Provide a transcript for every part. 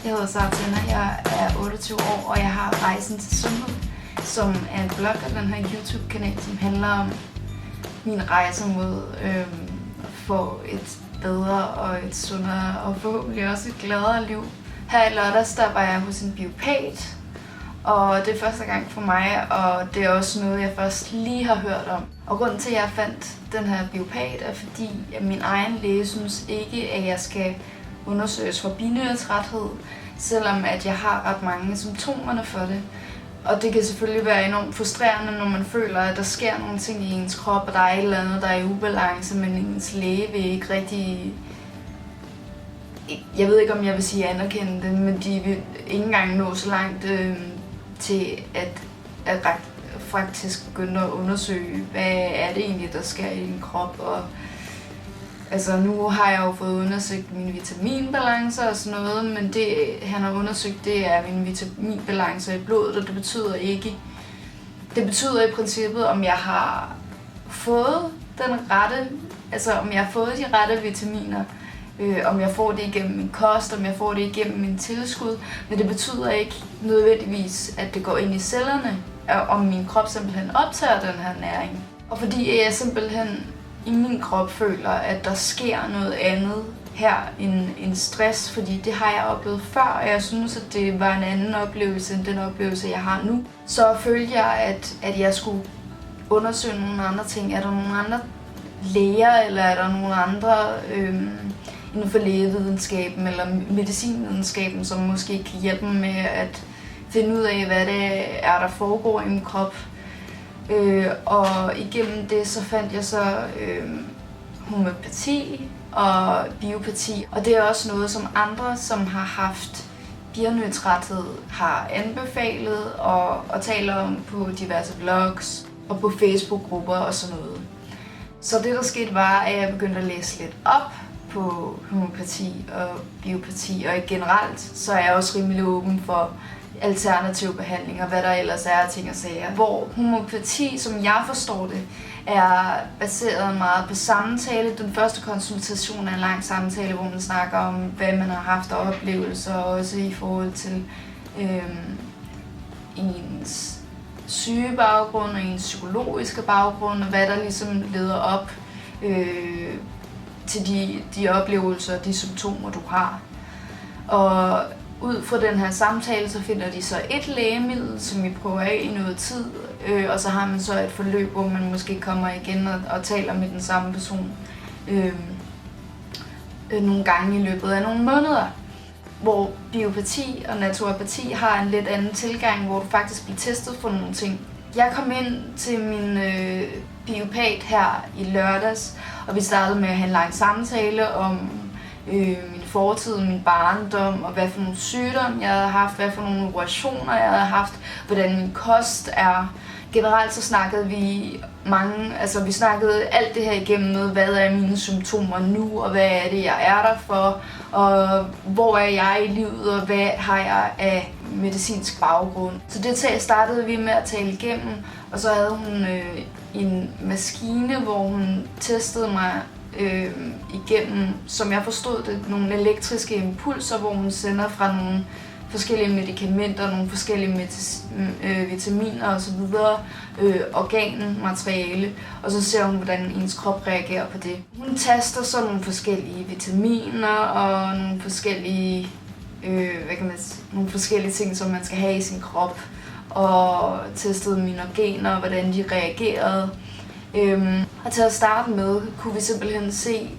Jeg hedder Sarah, jeg er 28 år, og jeg har Rejsen til Sundhed, som er en blog og den her YouTube-kanal, som handler om min rejse mod at få et bedre og et sundere og forhåbentlig også et gladere liv. Her i lørdags, der var jeg hos en biopat, og det er første gang for mig, og det er også noget, jeg først lige har hørt om. Og grunden til, at jeg fandt den her biopat, er fordi, at min egen læge synes ikke, at jeg skal undersøges for binyrestræthed, selvom at jeg har ret mange symptomerne for det. Og det kan selvfølgelig være enormt frustrerende, når man føler, at der sker nogle ting i ens krop, og der er et eller andet, der er i ubalance, men ens læge vil ikke rigtig... Jeg ved ikke, om jeg vil sige anerkende det, men de vil ikke engang nå så langt til at faktisk begynde at undersøge, hvad er det egentlig, der sker i din krop. Og altså, nu har jeg jo fået undersøgt mine vitaminbalancer og sådan noget, men det han har undersøgt, det er mine vitaminbalancer i blodet, og det betyder i princippet, om jeg har fået den rette, altså om jeg har fået de rette vitaminer, om jeg får det igennem min kost, om jeg får det igennem min tilskud, men det betyder ikke nødvendigvis, at det går ind i cellerne, om min krop simpelthen optager den her næring. Og fordi jeg simpelthen i min krop føler, at der sker noget andet her end stress, fordi det har jeg oplevet før, og jeg synes, at det var en anden oplevelse end den oplevelse, jeg har nu. Så følte jeg, at jeg skulle undersøge nogle andre ting. Er der nogle andre læger, eller er der nogle andre inden for lægevidenskaben eller medicinvidenskaben, som måske kan hjælpe mig med at finde ud af, hvad det er, der foregår i min krop. Og igennem det så fandt jeg så homøopati og biopati. Og det er også noget, som andre, som har haft binyrestræthed, har anbefalet og taler om på diverse blogs og på Facebook-grupper og sådan noget. Så det, der skete, var, at jeg begyndte at læse lidt op på homøopati og biopati, og generelt så er jeg også rimelig åben for alternative behandlinger, hvad der ellers er ting og sager. Hvor homøopati, som jeg forstår det, er baseret meget på samtale. Den første konsultation er en lang samtale, hvor man snakker om, hvad man har haft af oplevelser, også i forhold til ens sygebaggrund og ens psykologiske baggrund, og hvad der ligesom leder op til de oplevelser og de symptomer, du har. Og ud fra den her samtale, så finder de så et lægemiddel, som vi prøver af i noget tid, og så har man så et forløb, hvor man måske kommer igen og taler med den samme person nogle gange i løbet af nogle måneder. Hvor biopati og naturopati har en lidt anden tilgang, hvor du faktisk bliver testet for nogle ting. Jeg kom ind til min biopat her i lørdags, og vi startede med at have en lang samtale om min fortid, min barndom, og hvad for nogle sygdomme jeg havde haft, hvad for nogle operationer jeg havde haft, hvordan min kost er. Generelt så snakkede vi vi snakkede alt det her igennem med, hvad er mine symptomer nu, og hvad er det, jeg er der for, og hvor er jeg i livet, og hvad har jeg af medicinsk baggrund. Så det startede vi med at tale igennem, og så havde hun en maskine, hvor hun testede mig igennem, som jeg forstod det, nogle elektriske impulser, hvor hun sender fra nogle forskellige medicamenter, nogle forskellige vitaminer osv., organmateriale, og så ser hun, hvordan ens krop reagerer på det. Hun taster så nogle forskellige vitaminer og nogle forskellige, nogle forskellige ting, som man skal have i sin krop, og testede mine organer, hvordan de reagerede. Og til at starte med, kunne vi simpelthen se,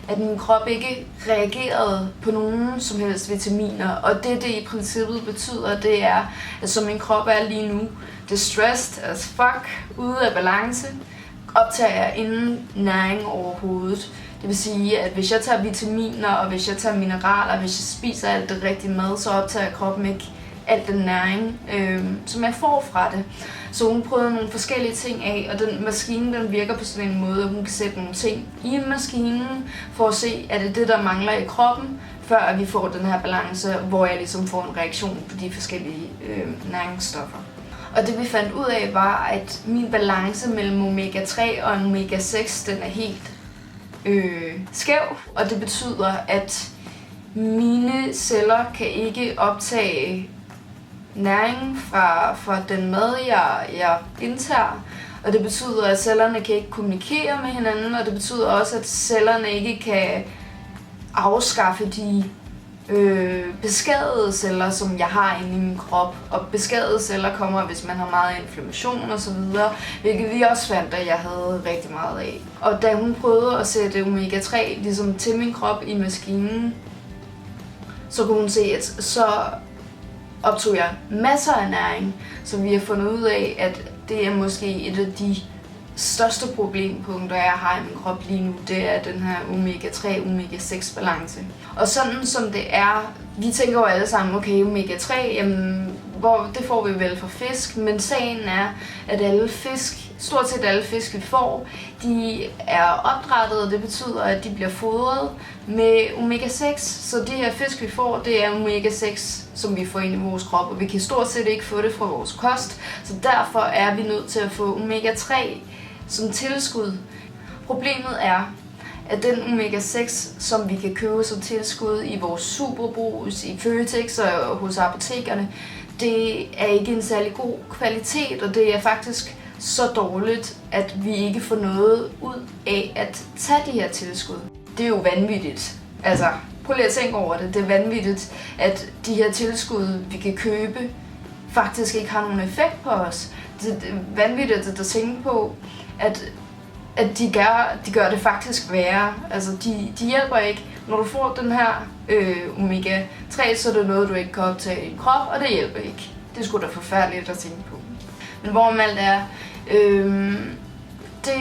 at min krop ikke reagerede på nogen som helst vitaminer. Og det i princippet betyder, det er, at som min krop er lige nu, det er stressed as fuck, ude af balance, optager jeg ingen næring overhovedet. Det vil sige, at hvis jeg tager vitaminer, og hvis jeg tager mineraler, hvis jeg spiser alt det rigtige mad, så optager kroppen ikke al den næring, som jeg får fra det. Så hun prøvede nogle forskellige ting af, og den maskine, den virker på sådan en måde, at hun kan sætte nogle ting i maskinen, for at se, at det er det, der mangler i kroppen, før at vi får den her balance, hvor jeg ligesom får en reaktion på de forskellige næringsstoffer. Og det vi fandt ud af var, at min balance mellem omega-3 og omega-6, den er helt skæv, og det betyder, at mine celler kan ikke optage næring fra den mad, jeg indtager. Og det betyder, at cellerne kan ikke kommunikere med hinanden, og det betyder også, at cellerne ikke kan afskaffe de beskadigede celler, som jeg har inde i min krop. Og beskadigede celler kommer, hvis man har meget inflammation og så videre, hvilket vi også fandt, at jeg havde rigtig meget af. Og da hun prøvede at sætte omega-3 ligesom til min krop i maskinen, så kunne hun se, at så optog jeg masser af næring. Så vi har fundet ud af, at det er måske et af de største problempunkter, jeg har i min krop lige nu, det er den her omega-3, omega-6 balance. Og sådan som det er, vi tænker jo alle sammen, okay, omega-3, jamen, det får vi vel fra fisk, men sagen er, at stort set alle fisk, vi får, de er opdrættet, og det betyder, at de bliver fodret med omega-6. Så de her fisk, vi får, det er omega-6, som vi får ind i vores krop, og vi kan stort set ikke få det fra vores kost, så derfor er vi nødt til at få omega-3 som tilskud. Problemet er, at den omega-6, som vi kan købe som tilskud i vores Superbrus, i Føtex og hos apotekerne, det er ikke en særlig god kvalitet, og det er faktisk så dårligt, at vi ikke får noget ud af at tage de her tilskud. Det er jo vanvittigt. Altså, prøv lige at tænke over det. Det er vanvittigt, at de her tilskud, vi kan købe, faktisk ikke har nogen effekt på os. Det er vanvittigt at tænke på, at de gør det faktisk værre. Altså, de hjælper ikke. Når du får den her omega-3, så er det noget, du ikke kan optage i din krop, og det hjælper ikke. Det er sgu da forfærdeligt at tænke på. Men hvorom alt er, det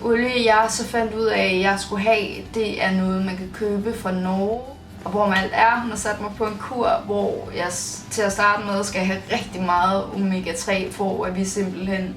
olie, jeg så fandt ud af, at jeg skulle have, det er noget, man kan købe fra Norge. Og hvorom alt er, hun har sat mig på en kur, hvor jeg til at starte med skal have rigtig meget omega-3, for at vi simpelthen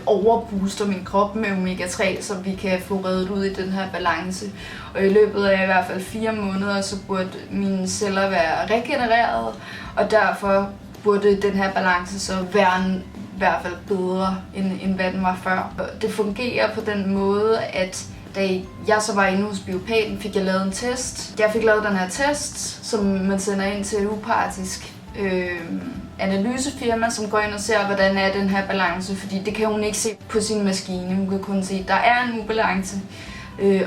overbooster min krop med omega-3, så vi kan få reddet ud i den her balance. Og i løbet af i hvert fald 4 måneder, så burde mine celler være regenereret, og derfor burde den her balance så være i hvert fald bedre, end hvad den var før. Det fungerer på den måde, at da jeg så var inde hos biopaten, fik jeg lavet en test. Jeg fik lavet den her test, som man sender ind til et upartisk analysefirma, som går ind og ser, hvordan er den her balance, fordi det kan hun ikke se på sin maskine. Hun kan kun se, at der er en ubalance,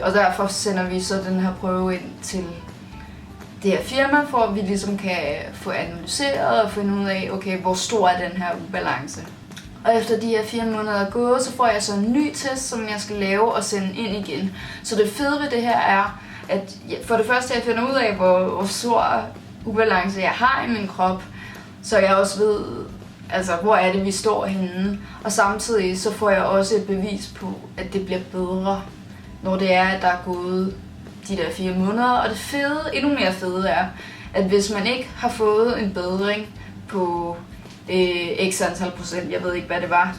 og derfor sender vi så den her prøve ind til det her firma, for at vi ligesom kan få analyseret og finde ud af, okay, hvor stor er den her ubalance. Og efter de her 4 måneder er gået, så får jeg så en ny test, som jeg skal lave og sende ind igen. Så det fede ved det her er, at for det første, jeg finder ud af, hvor stor ubalance jeg har i min krop, så jeg også ved, altså, hvor er det, vi står henne. Og samtidig så får jeg også et bevis på, at det bliver bedre, når det er, at der er gået de der 4 måneder. Og det fede, endnu mere fede er, at hvis man ikke har fået en bedring på x antal procent, jeg ved ikke, hvad det var,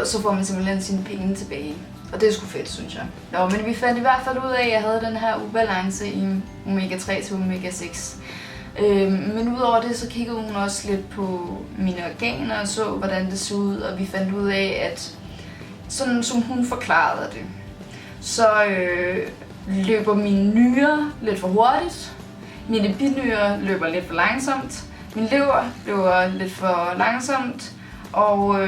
så får man simpelthen sine penge tilbage. Og det er sgu fedt, synes jeg. Nå, men vi fandt i hvert fald ud af, at jeg havde den her ubalance i omega-3 til omega-6. Men udover det, så kiggede hun også lidt på mine organer og så, hvordan det så ud. Og vi fandt ud af, at sådan som hun forklarede det, så løber mine nyrer lidt for hurtigt. Mine binyrer løber lidt for langsomt. Min lever løber lidt for langsomt. Og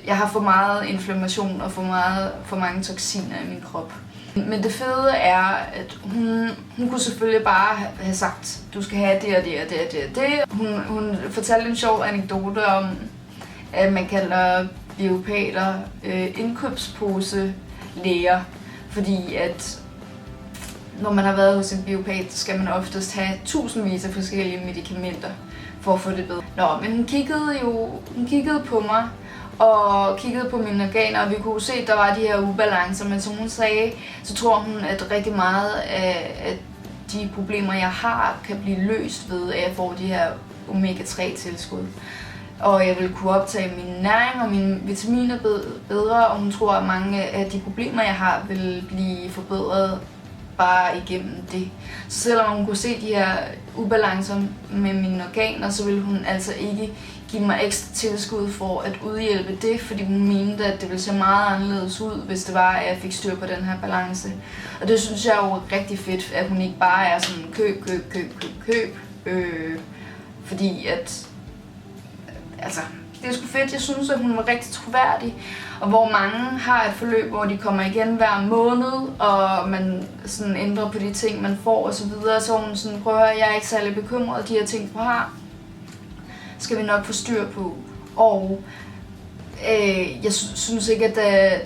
jeg har for meget inflammation og for mange toksiner i min krop. Men det fede er, at hun kunne selvfølgelig bare have sagt, du skal have det og det og det og det og det. Hun fortalte en sjov anekdote om, at man kalder biopater indkøbspose-læger. Fordi at når man har været hos en biopat, så skal man oftest have tusindvis af forskellige medicamenter for at få det bedre. Nå, men hun kiggede på mig og kiggede på mine organer, og vi kunne se, at der var de her ubalancer, men som hun sagde, så tror hun, at rigtig meget af de problemer, jeg har, kan blive løst ved, at jeg får de her omega-3-tilskud. Og jeg vil kunne optage min næring og mine vitaminer bedre, og hun tror, at mange af de problemer, jeg har, vil blive forbedret bare igennem det. Så selvom hun kunne se de her ubalancer med mine organer, så ville hun altså ikke give mig ekstra tilskud for at udhjælpe det, fordi hun mente, at det ville se meget anderledes ud, hvis det var, at jeg fik styr på den her balance. Og det synes jeg er jo rigtig fedt, at hun ikke bare er sådan køb. Fordi at, altså, det er sgu fedt. Jeg synes, at hun var rigtig troværdig, og hvor mange har et forløb, hvor de kommer igen hver måned, og man sådan ændrer på de ting, man får osv. Så hun sådan, prøver, jeg er ikke særlig bekymret, de her ting, du har, skal vi nok få styr på. Og jeg synes ikke, at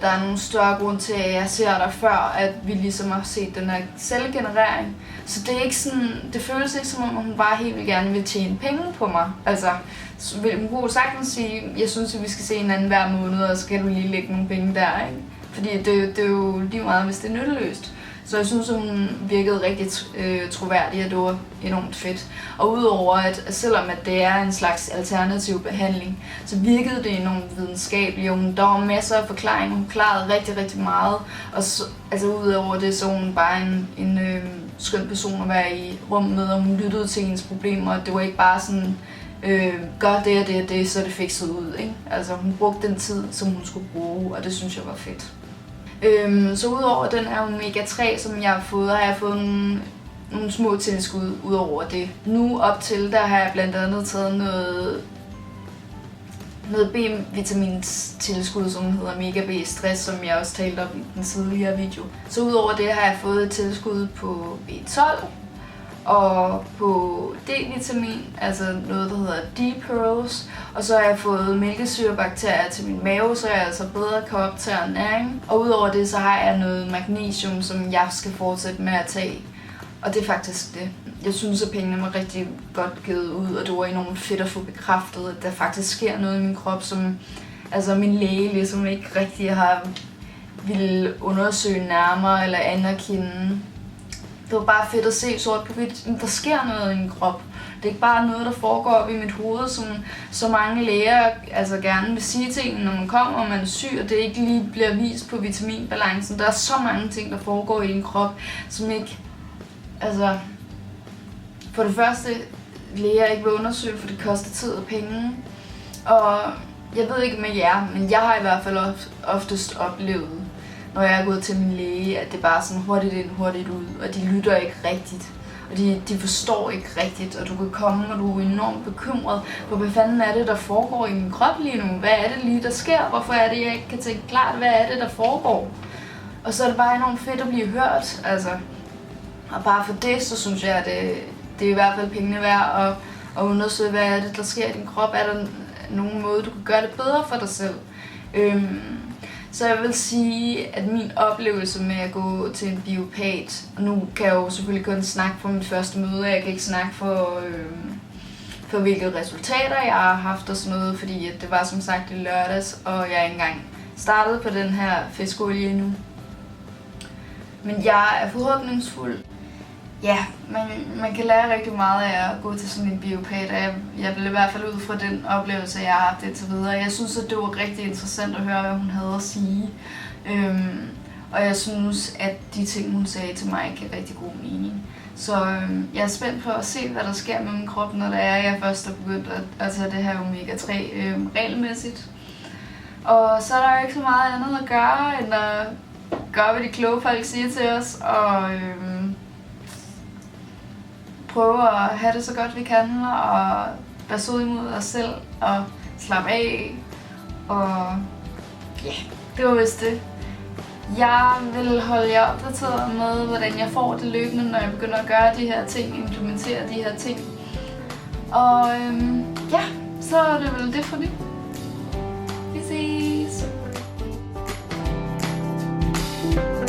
der er nogen større grund til, at jeg ser der før, at vi ligesom har set den her selvgenerering. Så det er ikke sådan, det føles ikke som om, at hun bare helt vil gerne vil tjene penge på mig. Altså, hun kunne sagtens sige, jeg synes, at vi skal se hinanden hver måned, og så kan du lige lægge nogle penge der, ikke? Fordi det er jo lige meget, hvis det er nytteløst. Så jeg synes, at hun virkede rigtig troværdig, og det var enormt fedt. Og udover at selvom at det er en slags alternativ behandling, så virkede det enormt videnskabeligt. Der var masser af forklaringer, hun klarede rigtig, rigtig meget. Og så, altså udover det, så hun bare en skøn person at være i rummet med, og hun lyttede til hendes problemer. Det var ikke bare sådan, gør det og det og det, så det fikset ud, ikke? Altså hun brugte den tid, som hun skulle bruge, og det synes jeg var fedt. Så udover den her Omega 3, som jeg har fået, har jeg fået nogle små tilskud udover det. Nu op til, der har jeg blandt andet taget noget B-vitamins tilskud, som hedder Mega B Stress, som jeg også talte om i den tidligere video. Så udover det har jeg fået et tilskud på B12 og på D-vitamin, altså noget, der hedder D-Pearls. Og så har jeg fået mælkesyrebakterier til min mave, så jeg altså bedre kan optage næring. Og udover det, så har jeg noget magnesium, som jeg skal fortsætte med at tage. Og det er faktisk det. Jeg synes, at pengene var rigtig godt givet ud, og det var enormt fedt at få bekræftet, at der faktisk sker noget i min krop, som altså min læge ligesom ikke rigtig har ville undersøge nærmere eller anerkende. Det var bare fedt at se sort på hvidt, der sker noget i min krop. Det er ikke bare noget, der foregår op i mit hoved, som så mange læger altså gerne vil sige til en, når man kommer og man er syg, og det ikke lige bliver vist på vitaminbalancen. Der er så mange ting, der foregår i din krop, som ikke, altså, for det første, læger ikke vil undersøge, for det koster tid og penge. Og jeg ved ikke med jer, men jeg har i hvert fald oftest oplevet, når jeg er gået til min læge, at det er bare sådan hurtigt ind, hurtigt ud, og de lytter ikke rigtigt. Og de forstår ikke rigtigt, og du kan komme, og du er enormt bekymret på, hvad fanden er det, der foregår i min krop lige nu? Hvad er det lige, der sker? Hvorfor er det, jeg ikke kan tænke klart, hvad er det, der foregår? Og så er det bare enormt fedt at blive hørt, altså. Og bare for det, så synes jeg, at det er i hvert fald pengene værd at undersøge, hvad er det, der sker i din krop. Er der nogen måde, du kan gøre det bedre for dig selv? Så jeg vil sige, at min oplevelse med at gå til en biopat, og nu kan jeg jo selvfølgelig kun snakke for mit første møde, jeg kan ikke snakke for hvilke resultater jeg har haft og sådan noget, fordi at det var som sagt i lørdags, og jeg er ikke engang startet på den her fiskolie endnu. Men jeg er forhåbningsfuld. Ja, man kan lære rigtig meget af at gå til sådan en biopat, og jeg vil i hvert fald ud fra den oplevelse, jeg har haft indtil videre. Jeg synes, at det var rigtig interessant at høre, hvad hun havde at sige. Og jeg synes, at de ting, hun sagde til mig, giver rigtig god mening. Så jeg er spændt på at se, hvad der sker med min krop, når jeg først er begyndt at tage det her Omega 3 regelmæssigt. Og så er der jo ikke så meget andet at gøre, end at gøre, hvad de kloge folk siger til os, og prøve at have det så godt vi kan, og være søde imod os selv, og slappe af, og ja, det var vist det. Jeg vil holde jer opdateret med, hvordan jeg får det løbende, når jeg begynder at gøre de her ting, implementere de her ting. Og ja, så er det vel det for nu. Vi ses!